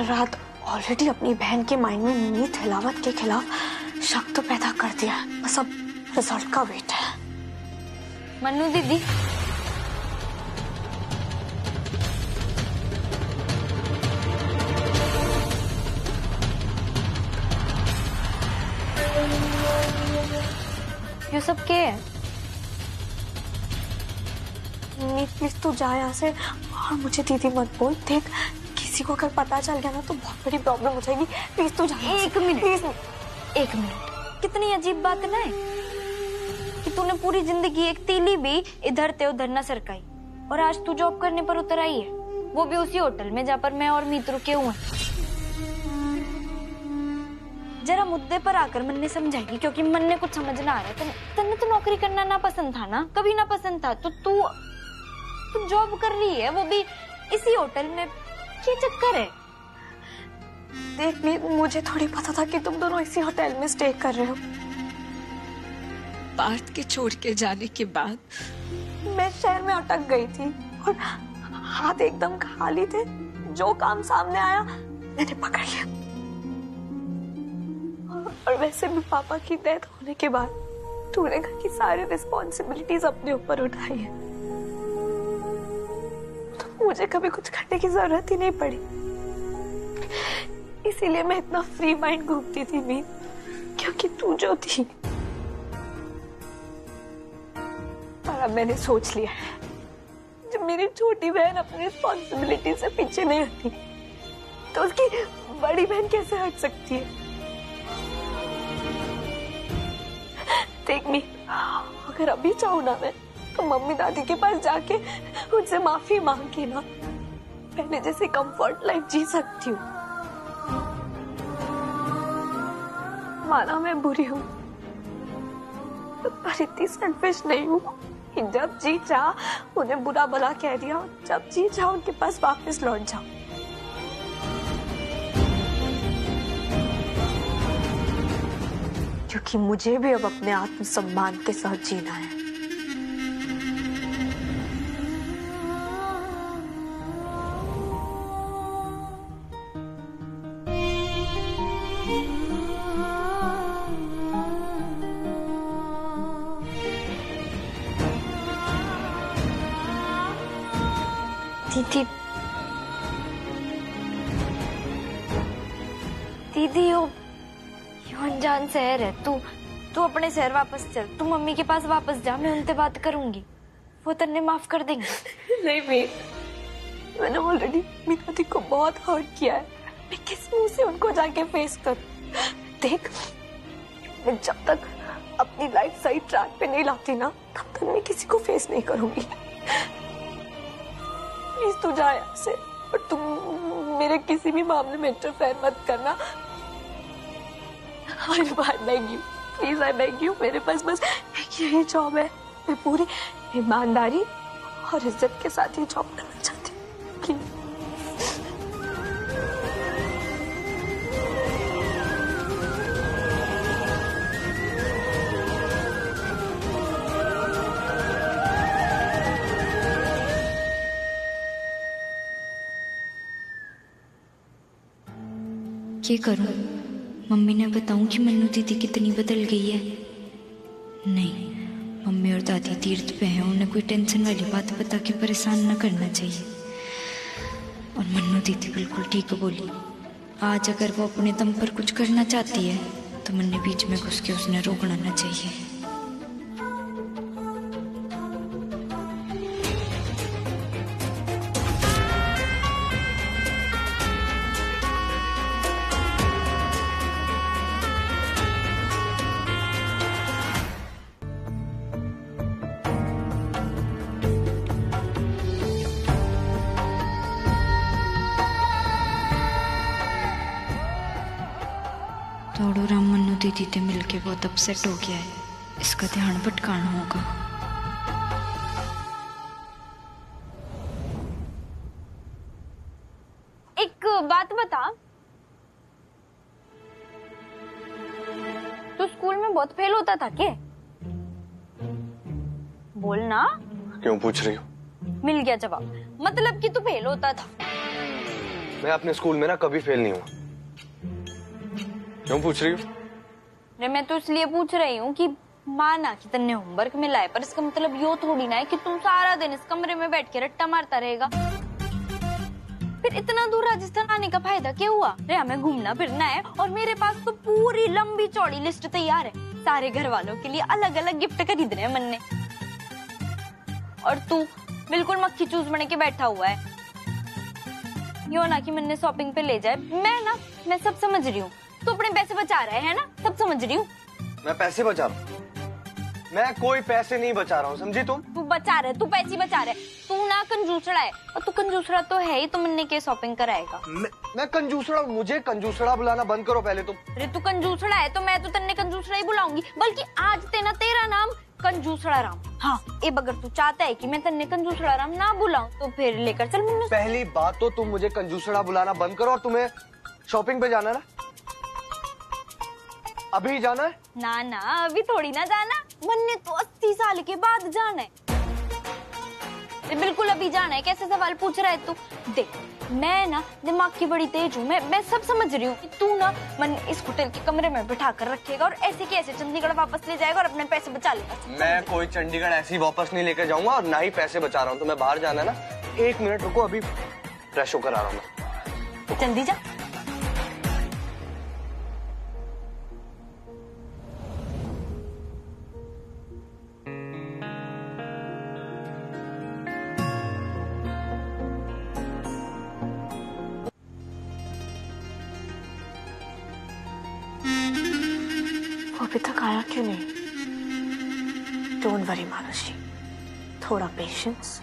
कल रात ऑलरेडी अपनी बहन के माइंड में मीत हिलावत के खिलाफ शक तो पैदा कर दिया है। बस अब रिजल्ट का वेट है। मन्नू दीदी, ये सब क्या है? मीत प्लीज तू जा यहाँ से और मुझे दीदी मत बोल। देख किसी को अगर पता चल गया ना तो बहुत बड़ी प्रॉब्लम हो जाएगी। प्लीज तू जा। एक मिनट प्लीज। एक मिनट, कितनी अजीब बात है ना कि तूने पूरी जिंदगी एक तीली भी इधर ते उधर न सरकाई और आज तू जॉब करने पर उतर आई है, वो भी उसी होटल में जहाँ पर मैं और मीत रुके हुए हैं। जरा मुद्दे पर आकर मन ने समझाएगी, क्योंकि मन ने कुछ समझ ना आ रहा। तन्ने तो नौकरी करना ना पसंद था ना, कभी ना पसंद था, तो तू जॉब कर रही है, वो भी इसी होटल में। क्या चक्कर है? देख मीत, मुझे थोड़ी पता था कि तुम दोनों इसी होटल में स्टे कर रहे हो। पार्थ के छोड़ के जाने के बाद मैं शहर में अटक गई थी और हाथ एकदम खाली थे। जो काम सामने आया मैंने पकड़ लिया। और वैसे भी पापा की डेथ होने के बाद तूने घर की सारी रिस्पॉन्सिबिलिटीज अपने ऊपर उठाई है, तो मुझे कभी कुछ करने की जरूरत ही नहीं पड़ी। इसीलिए मैं इतना फ्री माइंड घूमती थी मीत, क्योंकि तू जो थी। और अब मैंने सोच लिया है, जब मेरी छोटी बहन अपनी रिस्पॉन्सिबिलिटी से पीछे नहीं हटी तो उसकी बड़ी बहन कैसे हट सकती है? देख मीत, अगर अभी चाहूँ ना मैं तो मम्मी दादी के पास जाके उनसे माफी मांग के ना पहले जैसे कंफर्ट लाइफ जी सकती हूँ। माना मैं बुरी हूँ पर इतनी सेल्फिश नहीं हूँ कि जब जी चाह उन्हें बुरा भला कह दिया, जब जी चाह उनके पास वापस लौट जाओ। क्योंकि मुझे भी अब अपने आत्मसम्मान के साथ जीना है। दीदी, दीदी यो अनजान शहर है। तू अपने शहर वापस चल। तू मम्मी के पास वापस जा, मैं उनसे बात करूंगी, वो तन्ने माफ कर देंगे। नहीं मीत, मैंने ऑलरेडी मीना दी को बहुत हर्ट किया है। मैं किस मुंह से उनको जाके फेस करूं? देख, मैं जब तक अपनी लाइफ सही ट्रैक पे नहीं लाती ना तब तक मैं किसी को फेस नहीं करूंगी। प्लीज तू जा यहाँ से और तुम मेरे किसी भी मामले में इंटरफेयर मत करना। I beg you, please I beg you, मेरे पास बस यही जॉब है। मैं पूरी ईमानदारी और इज्जत के साथ ये जॉब करना चाहती हूँ। प्लीज। क्या करूं? मम्मी ने बताऊं कि मन्नू दीदी कितनी बदल गई है? नहीं, मम्मी और दादी तीर्थ पे हैं, उन्हें कोई टेंशन वाली बात बता के परेशान न करना चाहिए। और मन्नू दीदी बिल्कुल ठीक बोली। आज अगर वो अपने दम पर कुछ करना चाहती है तो मन्ने बीच में घुस के उसने रोकना ना चाहिए। तोड़ो राम मन्नू दीदी से मिलके बहुत अपसेट हो गया है, इसका ध्यान भटकाना होगा। एक बात बता, तू स्कूल में बहुत फेल होता था क्या? बोलना। क्यों पूछ रही हो? मिल गया जवाब, मतलब कि तू फेल होता था। मैं अपने स्कूल में ना कभी फेल नहीं हुआ। क्यों पूछ रही हो? मैं तो इसलिए पूछ रही हूँ कि माना कि तन्ने होमवर्क मिला है, पर इसका मतलब यो थोड़ी ना है कि तू सारा दिन इस कमरे में बैठ के रट्टा मारता रहेगा। फिर इतना दूर राजस्थान आने का फायदा क्या हुआ? रे हमें घूमना फिरना है और मेरे पास तो पूरी लंबी चौड़ी लिस्ट तैयार है। सारे घर वालों के लिए अलग अलग गिफ्ट खरीदने हैं मन ने, और तू बिल्कुल मक्खी चूस बने के बैठा हुआ है। यो ना कि मैंने शॉपिंग पे ले जाए। मैं सब समझ रही हूँ, तू अपने पैसे बचा रहा है ना, सब समझ रही हूँ। मैं पैसे बचा रहा हूँ? मैं कोई पैसे नहीं बचा रहा हूँ, समझी तुम? तू बचा रहा है, तू पैसे बचा रहा है। तू ना कंजूसड़ा है, और तू कंजूसड़ा तो है ही, तो मैंने के शॉपिंग कराएगा। मैं कंजूसड़ा? मुझे कंजूसड़ा बुलाना बंद करो पहले तुम। अरे तू कंजूसड़ा है तो मैं तो तन्ने कंजूसड़ा ही बुलाऊंगी, बल्कि आज तेरा नाम कंजूसड़ा राम। हाँ, अब अगर तू चाहता है कि मैं तन्ने कंजूसड़ा राम ना बुलाऊं तो फिर लेकर चल मम्मी। पहली बात तो तुम मुझे कंजूसड़ा बुलाना बंद करो, और तुम्हें शॉपिंग पे जाना ना? अभी जाना है? ना अभी थोड़ी ना जाना, मन्ने तो 80 साल के बाद जाना है। बिल्कुल अभी जाना है, कैसे सवाल पूछ रहा है तू? देख, मैं ना दिमाग की बड़ी तेज हूँ, मैं सब समझ रही हूँ कि तू ना मन इस होटल के कमरे में बिठा कर रखेगा और ऐसे के ऐसे चंडीगढ़ वापस ले जाएगा और अपने पैसे बचा लेगा। मैं कोई चंडीगढ़ ऐसे ही वापस नहीं लेकर जाऊंगा, और ना ही पैसे बचा रहा हूँ। तुम्हें बाहर जाना है ना? 1 मिनट रुको, अभी फ्रेश होकर आ रहा हूँ मैं। जल्दी जा। वो अभी तक आया क्यों नहीं? डोंट वरी मानुषी, थोड़ा पेशेंस,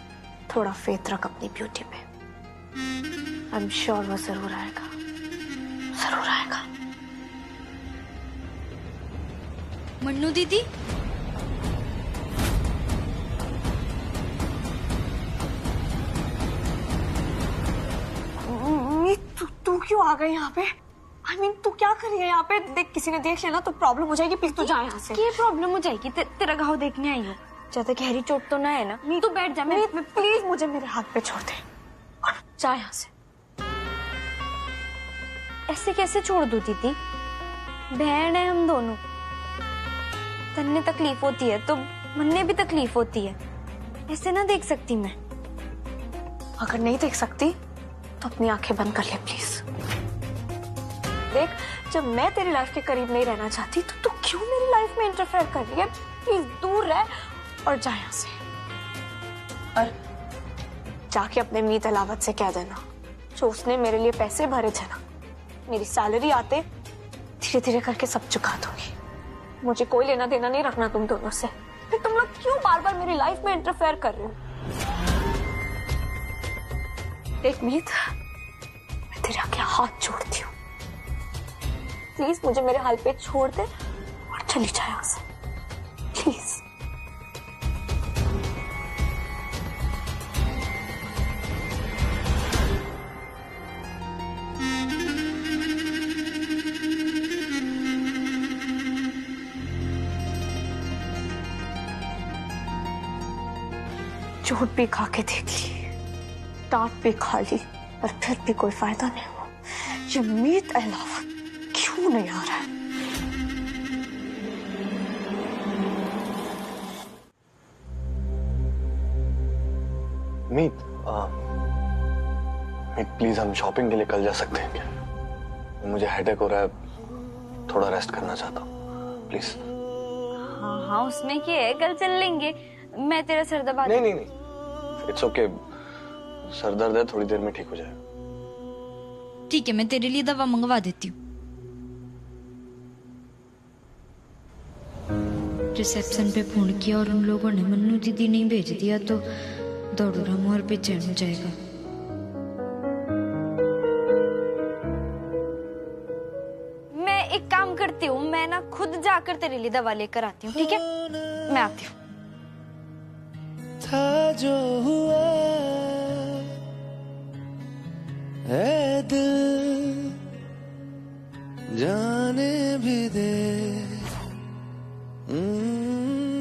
थोड़ा फेथ रख अपनी ब्यूटी पे। आई एम श्योर वो जरूर आएगा, जरूर आएगा। मन्नू दीदी, तू क्यों आ गई यहाँ पे? I mean, तू क्या कर रही है यहाँ पे? देख, किसी ने देख लेना तो प्रॉब्लम हो जाएगी। प्लीज तू जा यहाँ से। क्या प्रॉब्लम हो जाएगी? तेरा घाव देखने आई हूँ, ज्यादा गहरी चोट तो ना है ना? तू बैठ जा। मैं प्लीज मुझे मेरे हाथ पे छोड़ दे और जा यहाँ से। ऐसे कैसे छोड़ दूं दीदी? बहन है हम दोनों, तन्ने तकलीफ होती है तो मन्ने भी तकलीफ होती है, ऐसे ना देख सकती मैं। अगर नहीं देख सकती तो अपनी आंखें बंद कर ले प्लीज। देख, जब मैं तेरी लाइफ के करीब नहीं रहना चाहती तो तू क्यों मेरी लाइफ में इंटरफेयर कर रही है? प्लीज दूर रह और जा यहाँ से। और जाके अपने मीत अलावत से कह देना जो उसने मेरे लिए पैसे भरे थे ना, मेरी सैलरी आते धीरे धीरे करके सब चुका दूंगी। मुझे कोई लेना देना नहीं रखना तुम दोनों से। फिर तुम लोग क्यों बार बार मेरी लाइफ में इंटरफेयर कर रहे हो? देख मीत, मैं तेरे आगे हाथ जोड़ती हूँ, प्लीज मुझे मेरे हाल पे छोड़ दे और चली जा यहाँ से, प्लीज। चोट भी खा के देख ली, डांट भी खा ली, पर फिर भी कोई फायदा नहीं हुआ। ये मीत अलावत क्यों नहीं आ रहा है? मीत, प्लीज हम शॉपिंग के लिए कल जा सकते हैं क्या? मुझे हेडेक हो रहा है, थोड़ा रेस्ट करना चाहता हूँ, प्लीज। हाँ, उसमें क्या है, कल चल लेंगे। मैं तेरा सर दबा। नहीं, इट्स ओके। सर दर्द है, थोड़ी देर में ठीक हो जाएगा। ठीक है, मैं तेरे लिए दवा मंगवा देती हूँ। रिसेप्शन पे फोन किया और उन लोगों ने मन्नू दीदी नहीं भेज दिया तो दौड़ू राम और बेचैन हो जाएगा। मैं एक काम करती हूँ, मैं ना खुद जाकर तेरे लिए दवा लेकर आती हूँ, ठीक है? मैं आती हूँ। था जो हुआ है दिल जाने भी दे,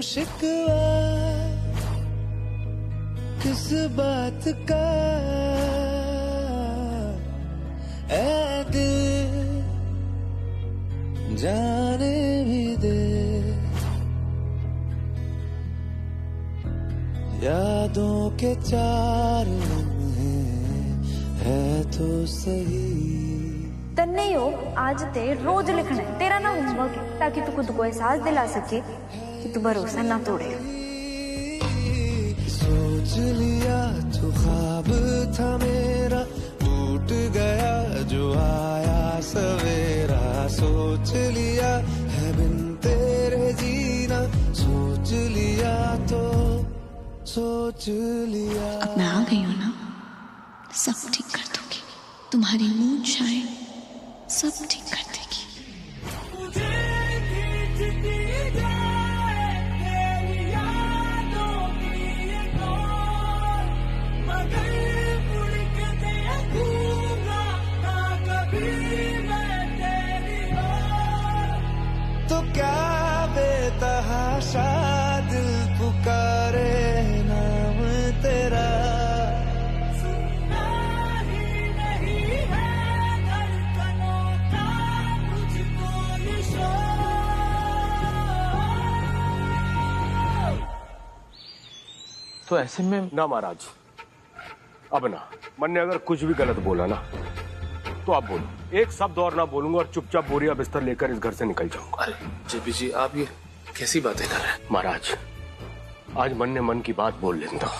शिकवा किस बात का जाने भी दे, यादों के 4 लम्हे है तो सही। तन्ने यो आज ते रोज लिखना है, तेरा ना होमवर्क है, ताकि तू खुद को एहसास दिला सके कि तू भरोसा ना तोड़े। सोच लिया तो ख्वाब था मेरा, टूट गया जो आया सवेरा। सोच लिया है बिन तेरे जीना, सोच लिया तो सोच लिया। अब मैं आ गई हूँ ना, सब ठीक कर दूंगी। तुम्हारी मूड शायद सब ठीक कर देगी। तो क्या बेतहाशा दिल पुकारे नाम तेरा, तो ऐसे में ना महाराज, अब ना मन ने अगर कुछ भी गलत बोला ना तो आप बोलो, एक शब्द और ना बोलूंगा और चुपचाप बोरिया बिस्तर लेकर इस घर से निकल जाऊंगा। अरे जेपी जी, आप ये कैसी बातें कर रहे हैं? महाराज, आज मन ने मन की बात बोल लेने दो।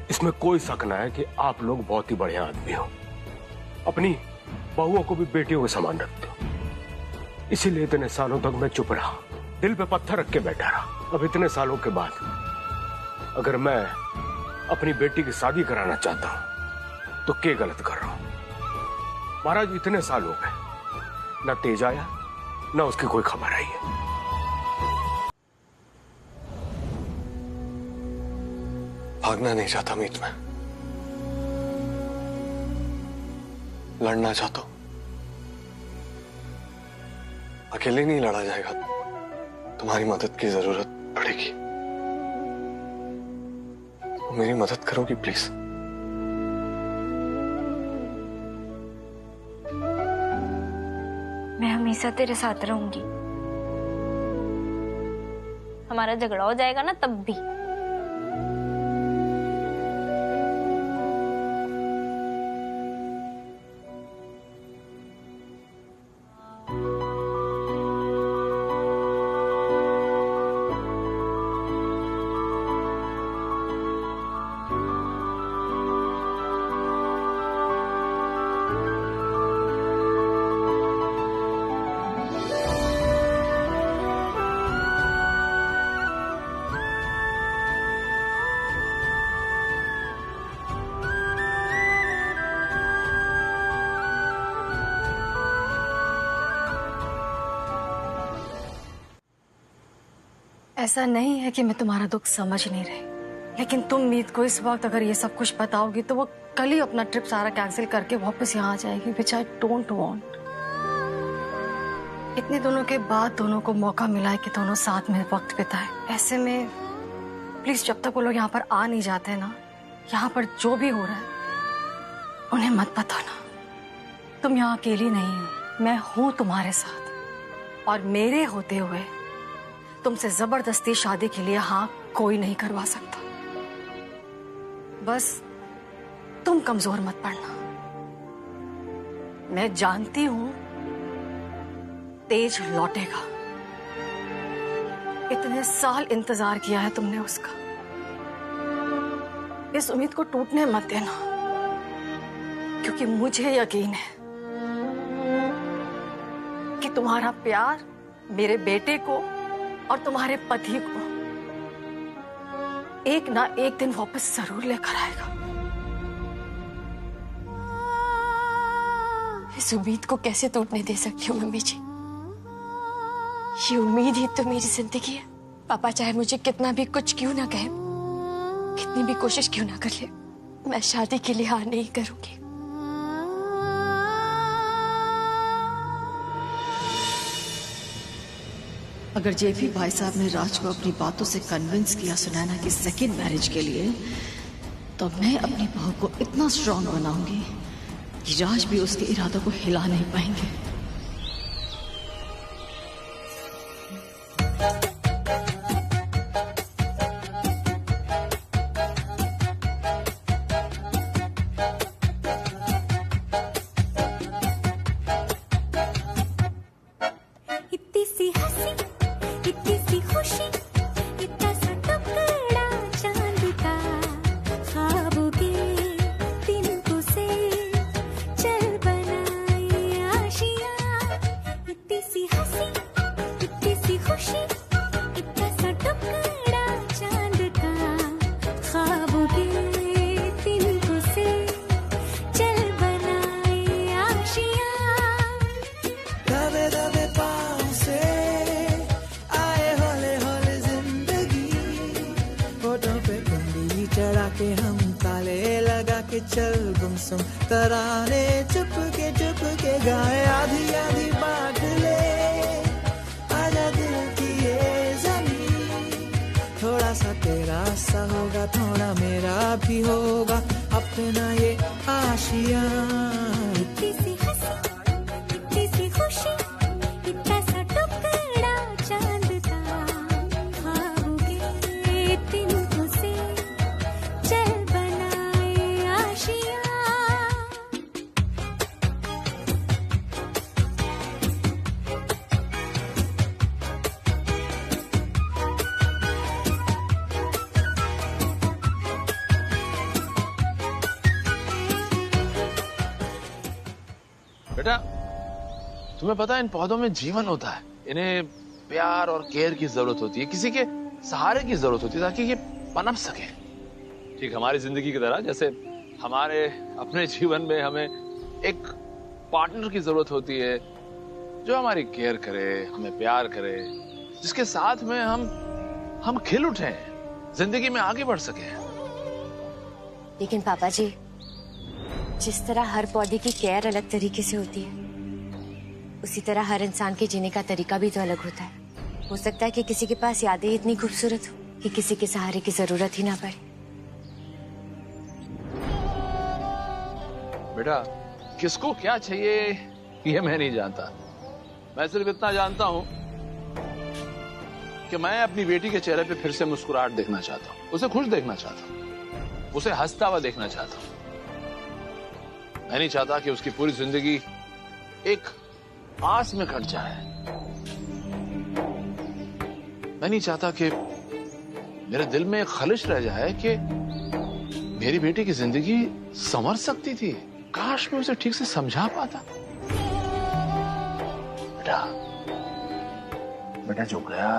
इसमें कोई शक ना है कि आप लोग बहुत ही बढ़िया आदमी हो, अपनी बहुओं को भी बेटियों के समान रखते हो। इसीलिए इतने सालों तक मैं चुप रहा, दिल पे पत्थर रख के बैठा रहा। अब इतने सालों के बाद अगर मैं अपनी बेटी की शादी कराना चाहता हूं तो क्या गलत कर रहा हूं? महाराज, इतने साल हो गए, ना तेज आया ना उसकी कोई खबर आई है। भागना नहीं चाहता मीत मैं, लड़ना चाहता हूं। अकेले नहीं लड़ा जाएगा, तुम्हारी मदद की जरूरत पड़ेगी। मेरी मदद करोगी प्लीज? मैं हमेशा तेरे साथ रहूंगी। हमारा झगड़ा हो जाएगा ना तब भी। ऐसा नहीं है कि मैं तुम्हारा दुख समझ नहीं रही, लेकिन तुम मीत को इस वक्त अगर ये सब कुछ बताओगी तो वो कल ही अपना ट्रिप सारा कैंसिल करके वापस यहाँ आ जाएगी, विच आई डोंट वांट। इतने दिनों के बाद दोनों को मौका मिला है कि दोनों साथ में वक्त बिताए। ऐसे में प्लीज जब तक वो लोग यहाँ पर आ नहीं जाते ना, यहाँ पर जो भी हो रहा है उन्हें मत बताना। तुम यहाँ अकेली नहीं हो, मैं हूं तुम्हारे साथ, और मेरे होते हुए तुमसे जबरदस्ती शादी के लिए हाँ कोई नहीं करवा सकता। बस तुम कमजोर मत पड़ना। मैं जानती हूं तेज लौटेगा, इतने साल इंतजार किया है तुमने उसका। इस उम्मीद को टूटने मत देना, क्योंकि मुझे यकीन है कि तुम्हारा प्यार मेरे बेटे को और तुम्हारे पति को एक ना एक दिन वापस जरूर लेकर आएगा। इस उम्मीद को कैसे तोड़ने दे सकती हूँ मम्मी जी? ये उम्मीद ही तो मेरी जिंदगी है। पापा चाहे मुझे कितना भी कुछ क्यों ना कहे, कितनी भी कोशिश क्यों ना कर ले, मैं शादी के लिए हाँ नहीं करूंगी। अगर जेपी भाई साहब ने राज को अपनी बातों से कन्विंस किया सुनैना की सेकेंड मैरिज के लिए, तो मैं अपनी बहू को इतना स्ट्रांग बनाऊंगी कि राज भी उसके इरादों को हिला नहीं पाएंगे। चढ़ा के हम ताले लगा के चल गुमसुम तराने चुप के गाए आधी आधी बांट ले आजा दिल की ये ज़मीन थोड़ा सा तेरा सा होगा थोड़ा मेरा भी होगा अपना ये आशियाँ इतनी सी हंसी इतनी सी खुशी इतना सा टुकड़ा चांद का खाओगे तिनकों से चल बनाए आशियाँ बेटा, तुम्हें पता है इन पौधों में जीवन होता है। इन्हें प्यार और केयर की जरूरत होती है, किसी के सहारे की जरूरत होती है ताकि ये पनप सके। ठीक हमारी जिंदगी की तरह, जैसे हमारे अपने जीवन में हमें एक पार्टनर की जरूरत होती है जो हमारी केयर करे, हमें प्यार करे, जिसके साथ में हम खिल उठे, जिंदगी में आगे बढ़ सके। लेकिन पापा जी, जिस तरह हर पौधे की केयर अलग तरीके से होती है, उसी तरह हर इंसान के जीने का तरीका भी तो अलग होता है। हो सकता है कि किसी के पास यादें इतनी खूबसूरत हो कि किसी के सहारे की जरूरत ही ना पड़े। बेटा, किसको क्या चाहिए ये मैं नहीं जानता। मैं सिर्फ इतना जानता हूं कि मैं अपनी बेटी के चेहरे पे फिर से मुस्कुराहट देखना चाहता हूं, उसे खुश देखना चाहता हूं, उसे हंसता हुआ देखना चाहता हूं। मैं नहीं चाहता कि उसकी पूरी जिंदगी एक आस में कट जाए। मैं नहीं चाहता कि मेरे दिल में एक खलिश रह जाए कि मेरी बेटी की जिंदगी संवर सकती थी। काश मैं उसे ठीक से समझा पाता। बेटा जो गया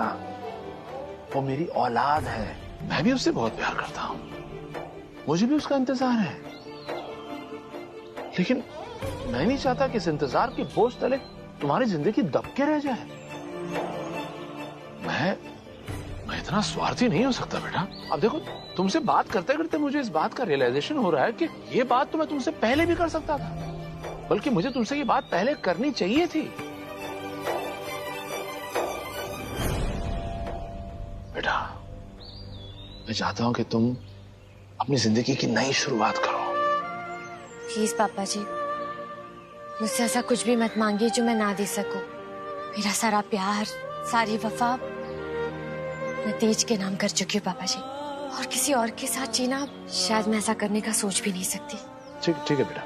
वो मेरी औलाद है। मैं भी उससे बहुत प्यार करता हूं, मुझे भी उसका इंतजार है। लेकिन मैं नहीं चाहता कि इस इंतजार के बोझ तले तुम्हारी जिंदगी दबके रह जाए। मैं इतना स्वार्थी नहीं हो सकता बेटा। अब देखो, तुमसे बात करते करते मुझे इस बात का रियलाइजेशन हो रहा है कि ये बात तो मैं तुमसे पहले भी कर सकता था, बल्कि मुझे तुमसे ये बात पहले करनी चाहिए थी। बेटा, मैं चाहता हूं कि तुम अपनी जिंदगी की नई शुरुआत करो। प्लीज पापा जी, मुझसे ऐसा कुछ भी मत मांगिए जो मैं ना दे सकूं। मेरा सारा प्यार, सारी वफा मैं तेज के नाम कर चुकी हूँ पापा जी, और किसी और के साथ जीना शायद मैं ऐसा करने का सोच भी नहीं सकती। ठीक है बेटा,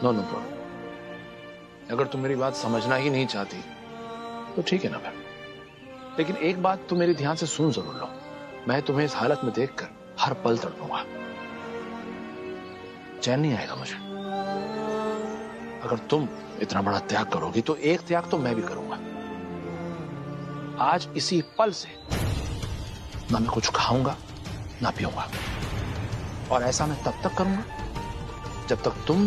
नो प्रॉब्लम। अगर तुम मेरी बात समझना ही नहीं चाहती तो ठीक है ना फिर। लेकिन एक बात तुम मेरे ध्यान से सुन जरूर लो। मैं तुम्हें इस हालत में देखकर हर पल तड़पूंगा, चैन नहीं आएगा मुझे। अगर तुम इतना बड़ा त्याग करोगी तो एक त्याग तो मैं भी करूंगा। आज इसी पल से ना मैं कुछ खाऊंगा ना पीऊंगा, और ऐसा मैं तब तक करूंगा जब तक तुम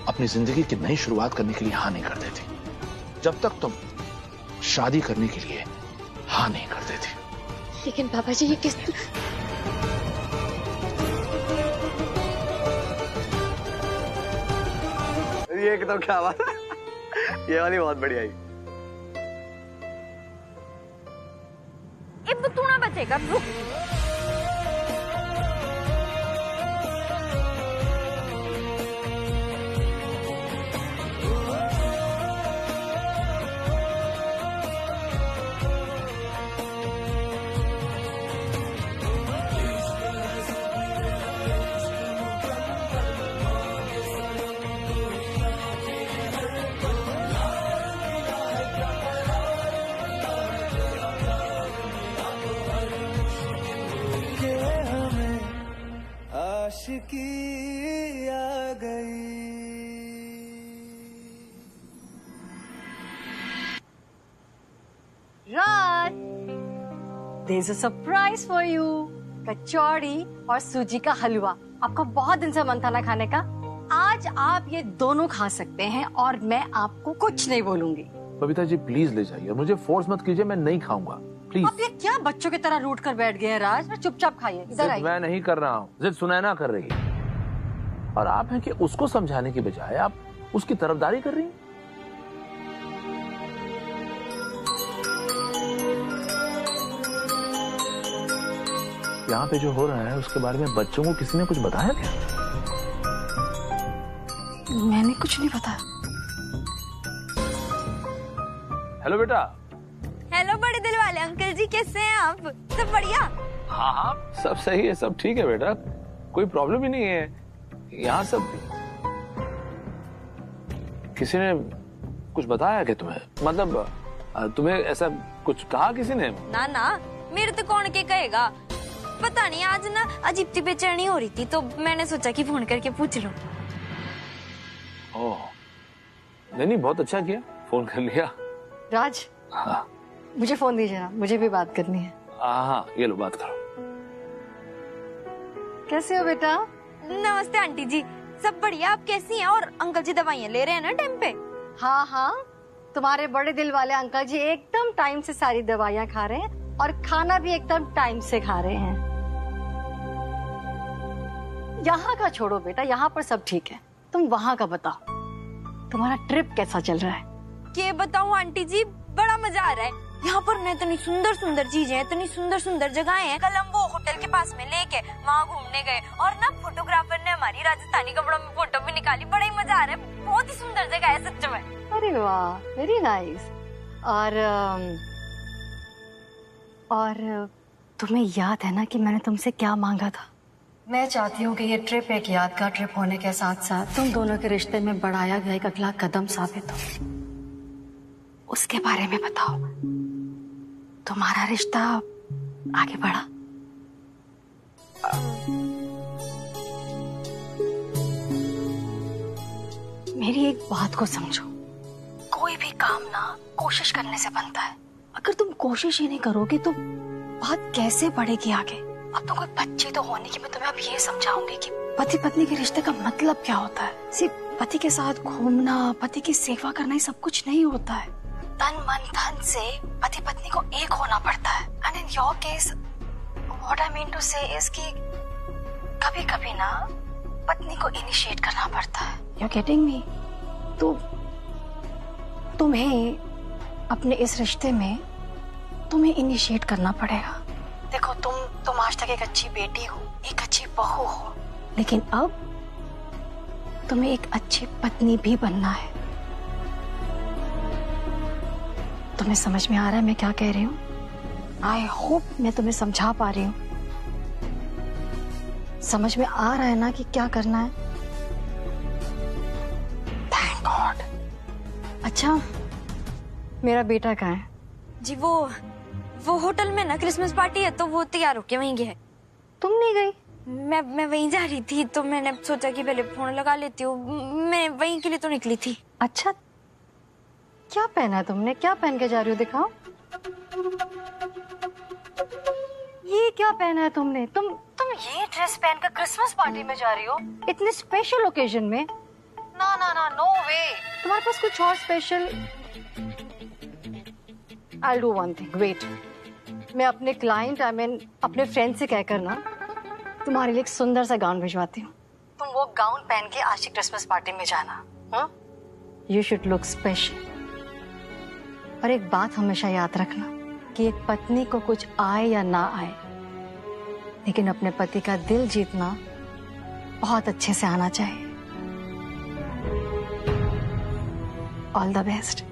अपनी जिंदगी की नई शुरुआत करने के लिए हाँ नहीं कर देती, जब तक तुम शादी करने के लिए हाँ नहीं कर देती। लेकिन पापा जी, ये किस ये एकदम क्या बात है, ये वाली बहुत बढ़िया है। अब तू ना बचेगा, रुक। आशिकी आ गई। राज, there's a surprise for you। कचौड़ी और सूजी का हलवा। आपका बहुत दिन से मन था ना खाने का, आज आप ये दोनों खा सकते हैं और मैं आपको कुछ नहीं बोलूंगी। बबीता जी प्लीज ले जाइए, मुझे फोर्स मत कीजिए, मैं नहीं खाऊंगा प्लीज। आप ये क्या बच्चों की तरह रूठ कर बैठ गए हैं राज? चुपचाप खाइए, इधर आइए। मैं नहीं कर रहा हूँ, जिद सुनैना कर रही है। और आप हैं कि उसको समझाने की बजाय आप उसकी तरफदारी कर रही हैं। यहाँ पे जो हो रहा है उसके बारे में बच्चों को किसी ने कुछ बताया क्या? मैंने कुछ नहीं बताया। हेलो बेटा। हेलो बड़े दिल वाले अंकल जी, कैसे हैं आप? सब बढ़िया? हाँ हाँ सब सही है, सब ठीक है बेटा, कोई प्रॉब्लम ही नहीं है। यहाँ सब किसी ने कुछ बताया क्या तुम्हें? मतलब तुम्हें ऐसा कुछ कहा किसी ने? ना ना, मेरे तो कौन के कहेगा। पता नहीं, आज ना अजीब सी बेचैनी हो रही थी तो मैंने सोचा कि फोन करके पूछ लूं। ओह नहीं, बहुत अच्छा किया, फोन कर लिया। राज, हाँ मुझे फोन दीजिए ना, मुझे भी बात करनी है। हाँ ये लो, बात करो। कैसे हो बेटा? नमस्ते आंटी जी, सब बढ़िया। आप कैसी हैं? और अंकल जी दवाइयाँ ले रहे हैं ना टाइम पे? हाँ हाँ, तुम्हारे बड़े दिल वाले अंकल जी एकदम टाइम से सारी दवाइयाँ खा रहे हैं और खाना भी एकदम टाइम से खा रहे हैं। यहाँ का छोड़ो बेटा, यहाँ पर सब ठीक है। तुम वहाँ का बताओ, तुम्हारा ट्रिप कैसा चल रहा है? क्या बताऊँ आंटी जी, बड़ा मजा आ रहा है। यहाँ पर ना इतनी सुंदर सुंदर चीजें, इतनी सुंदर सुंदर जगहें हैं। कल हम वो होटल के पास में लेके वहाँ घूमने गए और ना फोटोग्राफर ने हमारी राजस्थानी कपड़ों में फोटो भी निकाली। बड़ा ही मजा आ रहा है, बहुत ही सुंदर जगह है सच में। अरे वाह, वेरी नाइस। और तुम्हें याद है ना कि मैंने तुमसे क्या मांगा था? मैं चाहती हूँ कि ये ट्रिप एक यादगार ट्रिप होने के साथ साथ तुम दोनों के रिश्ते में बढ़ाया गया एक अगला कदम साबित हो। उसके बारे में बताओ। तुम्हारा रिश्ता आगे बढ़ा? मेरी एक बात को समझो, कोई भी काम ना कोशिश करने से बनता है। अगर तुम कोशिश ही नहीं करोगे तो बात कैसे बढ़ेगी आगे? अब तो कोई बच्ची तो होने की मैं तुम्हें अब ये समझाऊंगी कि पति पत्नी के रिश्ते का मतलब क्या होता है। सिर्फ पति के साथ घूमना, पति की सेवा करना ही सब कुछ नहीं होता है। तन मन धन से पति पत्नी को एक होना पड़ता है। And in your case what I mean to say is कि कभी कभी ना पत्नी को इनिशिएट करना पड़ता है। You getting me? तो तुम्हें अपने इस रिश्ते में तुम्हें इनिशिएट करना पड़ेगा। देखो तुम आज तक एक अच्छी बेटी हो, एक अच्छी बहू हो, लेकिन अब तुम्हें एक अच्छी पत्नी भी बनना है। तुम्हें समझ में आ रहा है मैं क्या कह रही हूँ? आई होप मैं तुम्हें समझा पा रही हूँ। समझ में आ रहा है ना कि क्या करना है? Thank God. अच्छा, मेरा बेटा कहाँ है? जी वो होटल में ना क्रिसमस पार्टी है तो वो तैयार होके वहीं गया है। तुम नहीं गई? मैं वहीं जा रही थी तो मैंने सोचा कि पहले फोन लगा लेती हूँ। मैं वहीं के लिए तो निकली थी। अच्छा, क्या पहना है तुमने? क्या पहन के जा रही हो? दिखाओ। ये क्या पहना है तुमने? तुम ये ड्रेस पहनकर क्रिसमस पार्टी में जा रही हो? इतने स्पेशल ओकेजन में? ना ना ना, नो वे। तुम्हारे पास कुछ और special? I'll do one thing. Wait. मैं अपने क्लाइंट अपने फ्रेंड से कहकर ना तुम्हारे लिए एक सुंदर सा गाउन भिजवाती हूँ। तुम वो गाउन पहन के आज की क्रिसमस पार्टी में जाना। हाँ? You should look special. और एक बात हमेशा याद रखना कि एक पत्नी को कुछ आए या ना आए, लेकिन अपने पति का दिल जीतना बहुत अच्छे से आना चाहिए। All the best.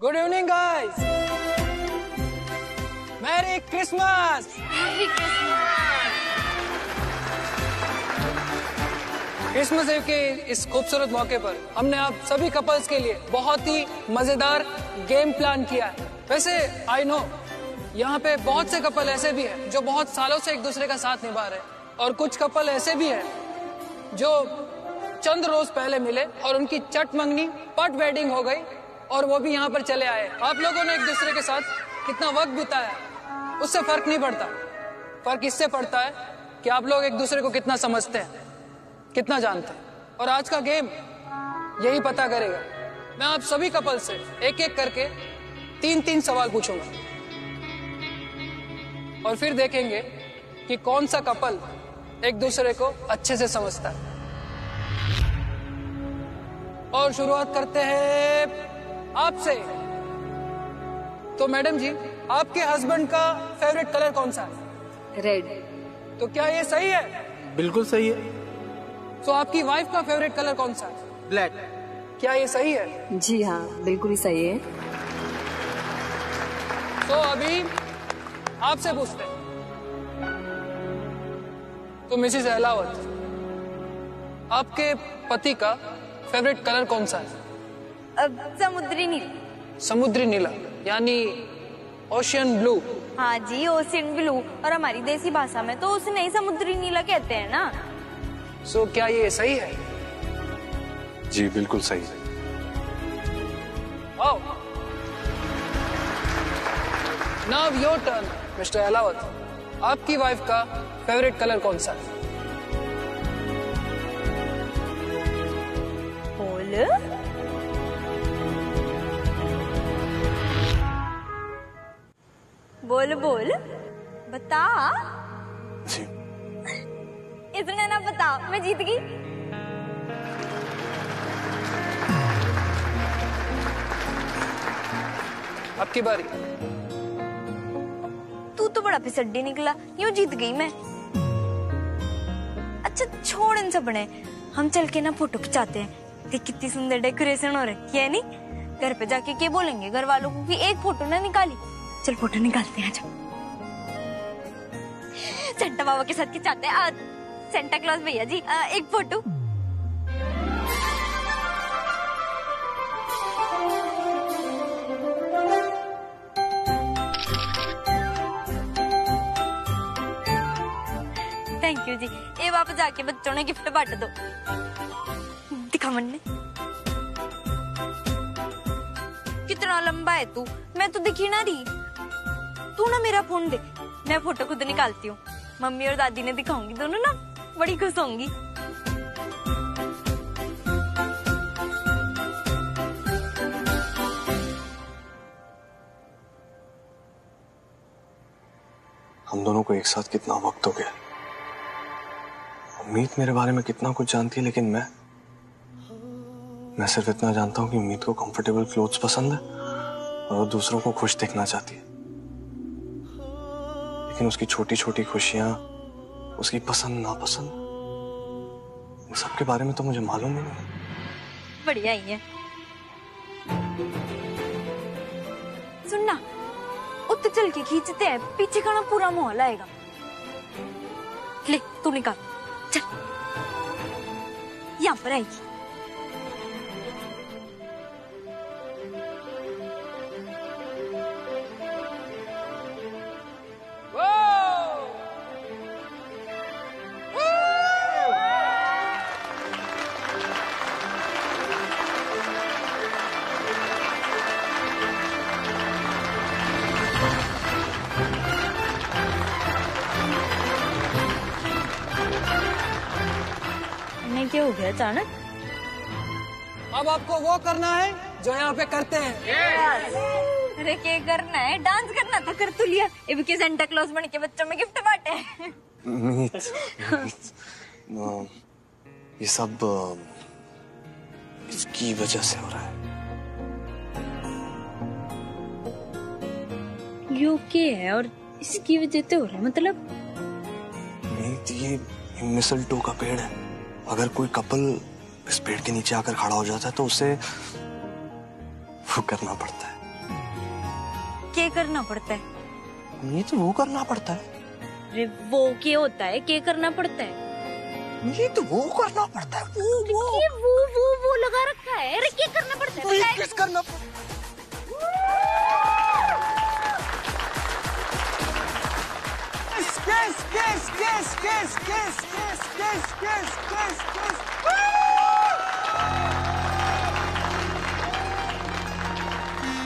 Good evening guys. Merry Christmas. Christmas day के इस खूबसूरत मौके पर हमने आप सभी कपल्स के लिए बहुत ही मजेदार गेम प्लान किया है। वैसे आई नो यहाँ पे बहुत से कपल ऐसे भी हैं जो बहुत सालों से एक दूसरे का साथ निभा रहे हैं और कुछ कपल ऐसे भी हैं जो चंद रोज पहले मिले और उनकी चट मंगनी पट वेडिंग हो गई और वो भी यहाँ पर चले आए। आप लोगों ने एक दूसरे के साथ कितना वक्त बिताया उससे फर्क नहीं पड़ता। फर्क इससे पड़ता है कि आप लोग एक दूसरे को कितना समझते हैं। कितना जानते हैं, और आज का गेम यही पता करेगा। मैं आप सभी कपल से एक एक करके 3-3 सवाल पूछूंगा और फिर देखेंगे कि कौन सा कपल एक दूसरे को अच्छे से समझता है। और शुरुआत करते हैं आपसे। तो मैडम जी, आपके हस्बैंड का फेवरेट कलर कौन सा है? रेड। तो क्या ये सही है? बिल्कुल सही है। तो आपकी वाइफ का फेवरेट कलर कौन सा है? ब्लैक। क्या ये सही है? जी हाँ, बिल्कुल ही सही है। तो अभी आपसे पूछते हैं। तो मिसेस अहलावत, आपके पति का फेवरेट कलर कौन सा है? समुद्री नीला। समुद्री नीला यानी ओशियन ब्लू। हाँ जी, ओशियन ब्लू, और हमारी देसी भाषा में तो उसे नहीं समुद्री नीला कहते हैं ना। सो क्या ये सही है? जी बिल्कुल सही है। Wow. Now your turn mister Ahlawat. आपकी वाइफ का फेवरेट कलर कौन सा है? बोल। बोल बोल, बता। जी इतना ना बता, मैं जीत गई। आपकी बारी। तू तो बड़ा फिसड्डी निकला, यूं जीत गई मैं। अच्छा छोड़ इन सब ने, हम चल के ना फोटो खिंचाते हैं। देख कितनी सुंदर डेकोरेशन हो रही है, नहीं? घर पे जाके क्या बोलेंगे घर वालों को कि एक फोटो ना निकाली। चल फोटो निकालते हैं। जब सेंटा बाबा के साथ खिंचाते हैं। सेंटा क्लॉज भैया जी, एक फोटो। थैंक यू जी। ये वापस जाके बच्चों ने गिफ्ट बांट दो। दिखा मन्ने, कितना लंबा है तू, मैं तो दिखी ना रही। तू ना मेरा फोन दे, मैं फोटो खुद निकालती हूँ। मम्मी और दादी ने दिखाऊंगी, दोनों ना बड़ी खुश होंगी। हम दोनों को एक साथ कितना वक्त हो गया। उम्मीद मेरे बारे में कितना कुछ जानती है, लेकिन मैं सिर्फ इतना जानता हूँ कि उम्मीद को कंफर्टेबल क्लोथ्स पसंद है और वो दूसरों को खुश देखना चाहती है। लेकिन उसकी छोटी छोटी खुशियां, उसकी पसंद नापसंद, इन सब के बारे में तो मुझे मालूम ही नहीं। बढ़िया ही है। सुनना, उत्ते चल के खींचते हैं, पीछे का ना पूरा माहौल आएगा। ले तू निकाल, चल यहाँ पर आएगी। क्या हो गया अचानक? अब आपको वो करना है जो यहाँ पे करते हैं। अरे क्या करना है? डांस करना था, कर तो लिया। ये के सेंटा क्लॉज बन के बच्चों में गिफ्ट बांटे। मीत, ये सब इसकी वजह से हो रहा है। यू के है और इसकी वजह से हो रहा है, मतलब? मीत, ये मिसलटो का पेड़ है। अगर कोई कपल इस पेड़ के नीचे आकर खड़ा हो जाता है तो उसे वो करना पड़ता है। क्या करना पड़ता है? ये तो वो करना पड़ता है। अरे वो क्या होता है? क्या करना पड़ता है? ये तो वो करना पड़ता है। वो लगा रखा है। अरे क्या करना पड़ता है? किस करना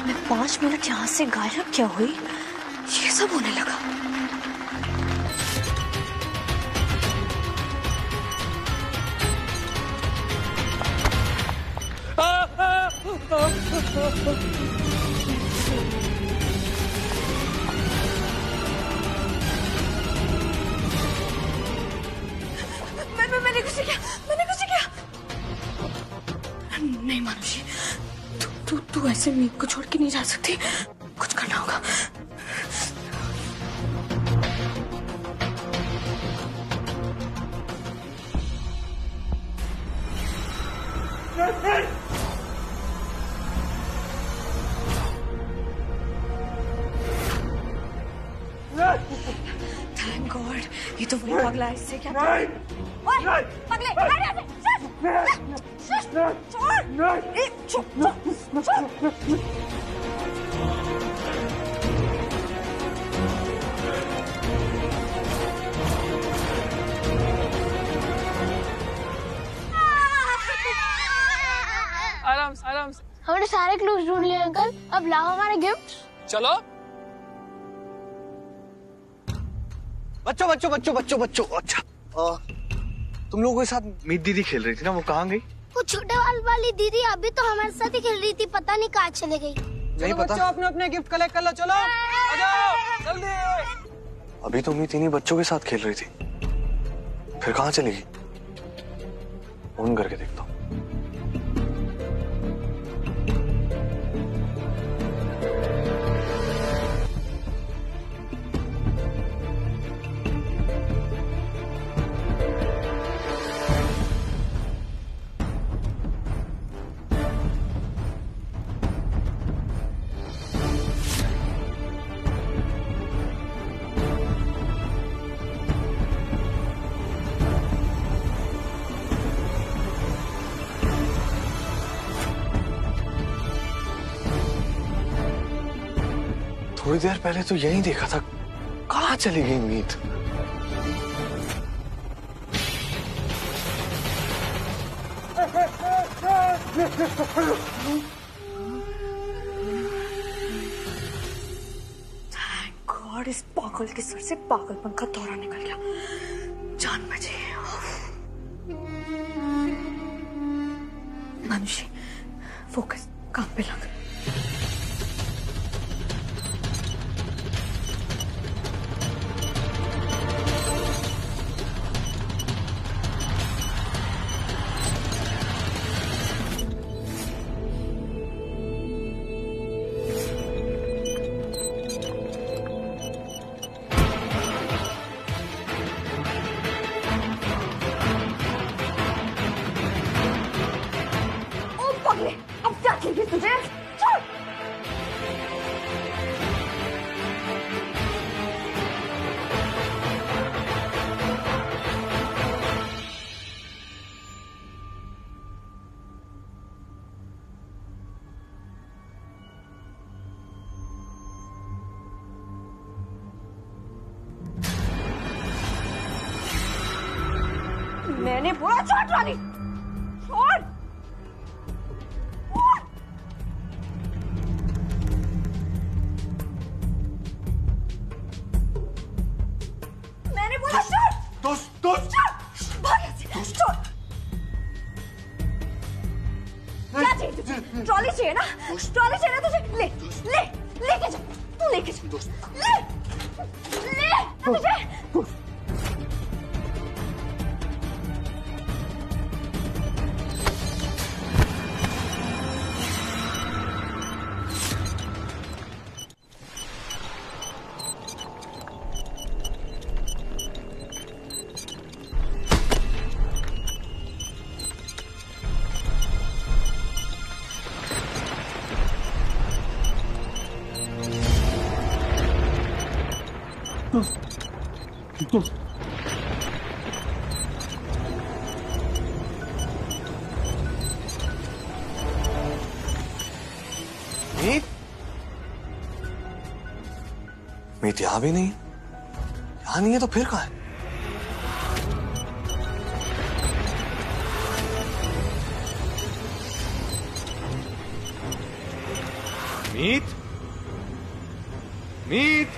मैं 5 मिनट यहाँ से गायब क्या हुई, ये सब होने लगा। मैंने कुछ किया, मैंने कुछ किया। नहीं मानुषी, तू ऐसे मीत को छोड़ के नहीं जा सकती, कुछ करना होगा। थैंक गॉड, ये तो वही पगला है, इससे क्या ओए, पगले, आराम से, आराम से। हमने सारे क्लूज ढूंढ लिए अंकल, अब लाओ हमारे गिफ्ट। चलो। बच्चों अच्छा तुम लोगों के साथ मीत दीदी खेल रही थी ना, वो कहाँ गई? वो छोटे वाली दीदी अभी तो हमारे साथ ही खेल रही थी, पता नहीं कहाँ चले गई। नहीं पता। बच्चों अपने अपने गिफ्ट कलेक्ट कर लो, चलो आ जाओ जल्दी। अभी तो मीत इन्हीं बच्चों के साथ खेल रही थी, फिर कहाँ चली गई? फोन करके देखता हूँ। थोड़ी देर पहले तो यही देखा था, कहाँ चली गई मीत? थैंक गॉड, इस पागल के सर से पागलपन का दौरा निकल गया, जान बची। मानुषी, फोकस, काम पे लग। अब क्या चाहिए तुझे? छोड़। मैंने बोला छोड़ ट्रॉली, छोड़। मैंने बोला छोड़। दोस्त भाग यहाँ से, छोड़। क्या चाहिए तुझे? ट्रॉली चाहिए ना? ट्रॉली चाहिए ना तुझे? लेके जा, तू लेके जा, ले तुझे। मीत यहाँ भी नहीं, यहाँ नहीं है तो फिर कहाँ है? मीत, मीत,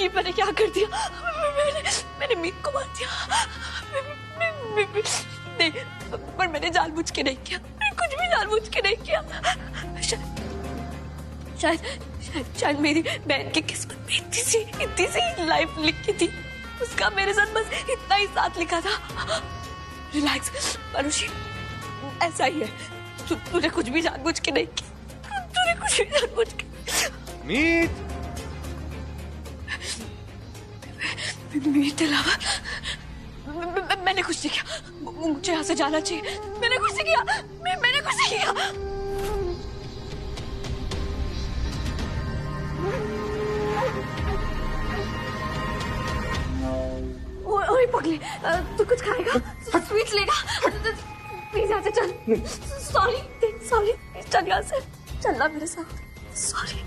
ये मैंने क्या कर दिया? मैंने मीत को मार दिया। नहीं, पर मैंने जानबूझ के नहीं किया, मैंने कुछ भी जानबूझ के नहीं किया। शायद मेरी बहन की किस्मत में इतनी सी लाइफ लिखी थी, उसका मेरे साथ बस इतना ही साथ लिखा था। रिलैक्स अनुषी, ऐसा ही है, तूने कुछ भी जानबूझ के नहीं किया, तूने कुछ भी जानबूझ के। मीत मीत अलावा मैंने कुछ नहीं किया, मुझे यहाँ से जाना चाहिए। मैंने कुछ नहीं किया, मैंने कुछ नहीं किया। ओए पगले, तू कुछ खाएगा? स्वीट्स लेगा? प्लीज यहाँ से चल। सॉरी, चल यहाँ से, चलना मेरे साथ। सॉरी।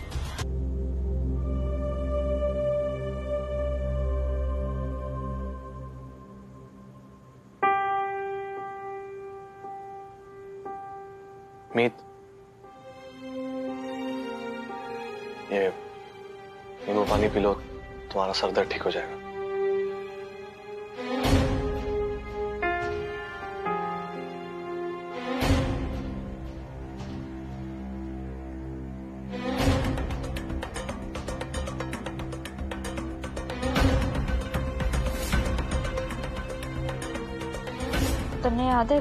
मीत, ये नींबू पानी पी लो, तुम्हारा सर दर्द ठीक हो जाएगा। तन्ने याद है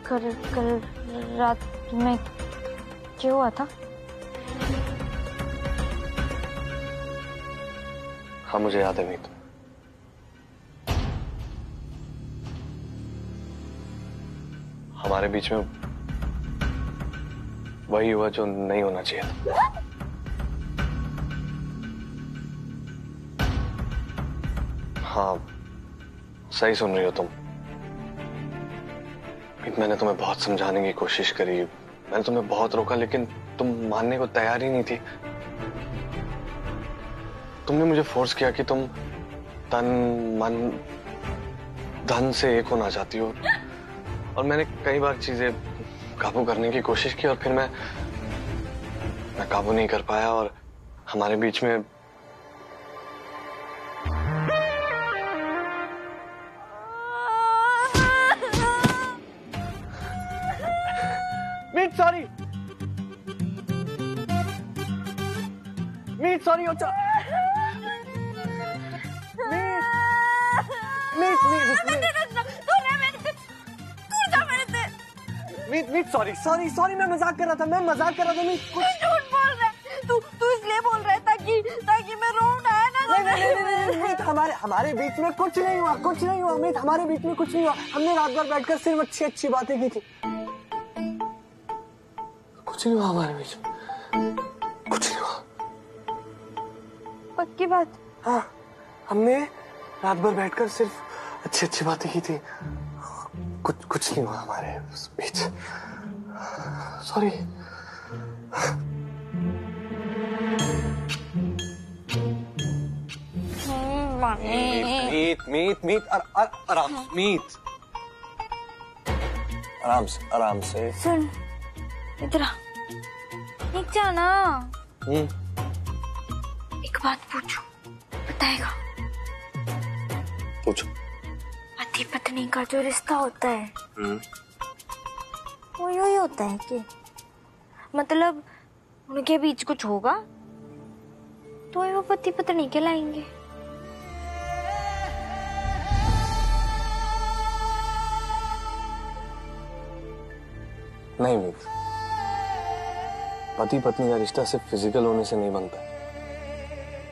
कल रात में क्या हुआ था? हाँ मुझे याद है मीत। हमारे बीच में वही हुआ जो नहीं होना चाहिए था। हाँ सही सुन रही हो तुम। मैंने तुम्हें बहुत समझाने की कोशिश करी, मैंने तुम्हें बहुत रोका, लेकिन तुम मानने को तैयार ही नहीं थी। तुमने मुझे फोर्स किया कि तुम तन मन धन से एक होना चाहती हो, और मैंने कई बार चीजें काबू करने की कोशिश की, और फिर मैं काबू नहीं कर पाया, और हमारे बीच में मीत सॉरी अच्छा मीत सॉरी मैं मजाक कर रहा था मीत। झूठ बोल रहा है तू इसलिए बोल रहा है ताकि मैं रो ना। नहीं मीत, हमारे बीच में कुछ नहीं हुआ मीत, हमारे बीच में कुछ नहीं हुआ। हमने रात भर बैठकर सिर्फ अच्छी बातें की थी, कुछ नहीं हुआ हमारे बीच में, कुछ नहीं हुआ। पक्की बात? हाँ, हमने रात भर बैठकर सिर्फ अच्छी बातें की थी, कुछ नहीं हुआ हमारे बीच। सॉरी। मीत आराम से सुन, इधर आ, नीचे आना। एक बात पूछूं, बताएगा? पूछो। पति पत्नी का जो रिश्ता होता है वो यूं ही होता है कि मतलब उनके बीच कुछ होगा तो वो पति पत्नी कहलाएंगे। नहीं मीत, पति पत्नी का रिश्ता सिर्फ फिजिकल होने से नहीं बनता,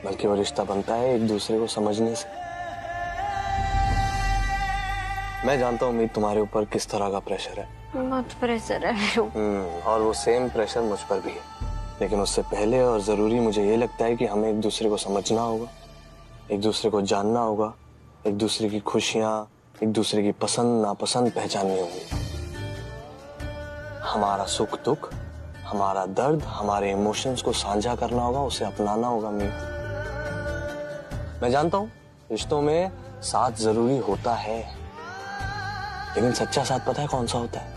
बल्कि वो रिश्ता बनता है एक दूसरे को समझने से। मैं जानता हूँ मीत तुम्हारे ऊपर किस तरह का प्रेशर है। बहुत प्रेशर है। और वो सेम प्रेशर मुझ पर भी है, लेकिन उससे पहले और जरूरी मुझे ये लगता है कि हमें एक दूसरे को समझना होगा, एक दूसरे को जानना होगा, एक दूसरे की खुशियां, एक दूसरे की पसंद नापसंद पहचाननी होगी। हमारा सुख दुख, हमारा दर्द, हमारे इमोशंस को साझा करना होगा, उसे अपनाना होगा मीत। मैं जानता हूँ रिश्तों में साथ जरूरी होता है, लेकिन सच्चा साथ पता है कौन सा होता है?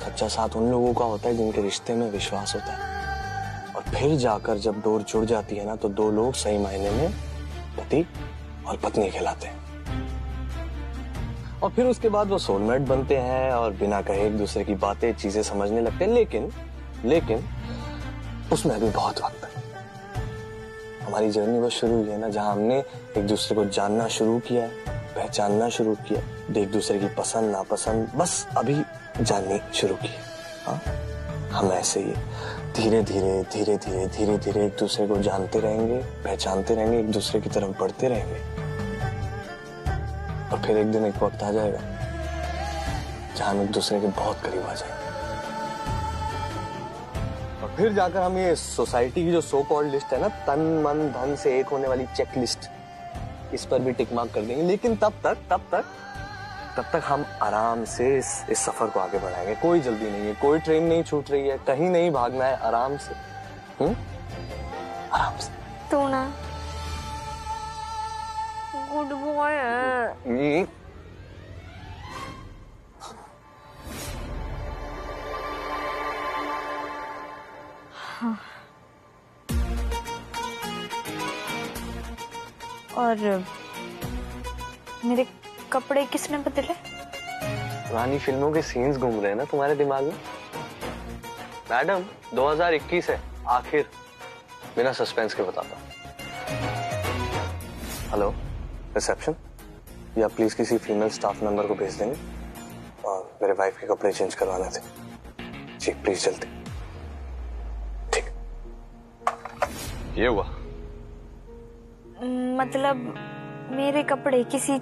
सच्चा साथ उन लोगों का होता है जिनके रिश्ते में विश्वास होता है, और फिर जाकर जब डोर जुड़ जाती है ना, तो दो लोग सही मायने में पति और पत्नी कहलाते हैं। और फिर उसके बाद वो सोलमेट बनते हैं और बिना कहे एक दूसरे की बातें, चीजें समझने लगते हैं। लेकिन उसमें अभी बहुत वक्त है। हमारी जर्नी बस शुरू हुई है ना, जहां हमने एक दूसरे को जानना शुरू किया है, पहचानना शुरू किया, एक दूसरे की पसंद नापसंद बस अभी जाननी शुरू की है। हाँ, हम ऐसे ही धीरे धीरे एक दूसरे को जानते रहेंगे, पहचानते रहेंगे, एक दूसरे की तरफ बढ़ते रहेंगे। और फिर एक दिन एक वक्त आ जाएगा जहां हम एक दूसरे के बहुत करीब आ जाएंगे। और फिर जाकर हम ये सोसाइटी की जो सो कॉल्ड लिस्ट है ना, तन मन धन से एक होने वाली चेक लिस्ट, इस पर भी टिक मार्क कर देंगे। लेकिन तब तक हम आराम से इस सफर को आगे बढ़ाएंगे। कोई जल्दी नहीं है, कोई ट्रेन नहीं छूट रही है, कहीं नहीं भागना है, आराम से। आराम से। तू ना गुड बॉय है। हाँ। और मेरे कपड़े किसने बदले? पुरानी फिल्मों के सीन्स घूम रहे हैं ना तुम्हारे दिमाग में। मैडम 2021 है, आखिर बिना सस्पेंस के बताता हूँ। हेलो रिसेप्शन, या प्लीज किसी फीमेल स्टाफ मेंबर को भेज देंगे, और मेरे वाइफ के कपड़े चेंज करवाने थे। जी प्लीज जल्दी। ठीक, ये हुआ मतलब मेरे कपड़े किसी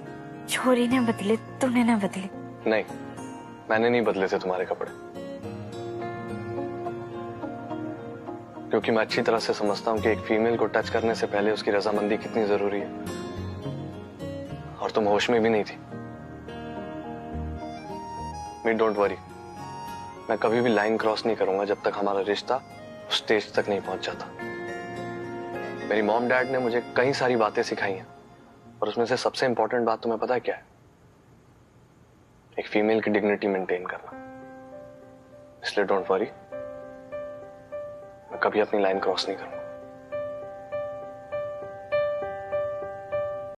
छोरी ने बदले, तूने ना बदले? नहीं, मैंने नहीं बदले थे तुम्हारे कपड़े, क्योंकि मैं अच्छी तरह से समझता हूं कि एक फीमेल को टच करने से पहले उसकी रजामंदी कितनी जरूरी है। और तुम होश में भी नहीं थी। मी डोंट वरी, मैं कभी भी लाइन क्रॉस नहीं करूंगा जब तक हमारा रिश्ता उस स्टेज तक नहीं पहुंच जाता। मेरी मॉम डैड ने मुझे कई सारी बातें सिखाई हैं, और उसमें से सबसे इंपॉर्टेंट बात तुम्हें पता है क्या है? एक फीमेल की डिग्निटी मेंटेन करना। इसलिए डोंट वरी, मैं कभी अपनी लाइन क्रॉस नहीं करूंगा।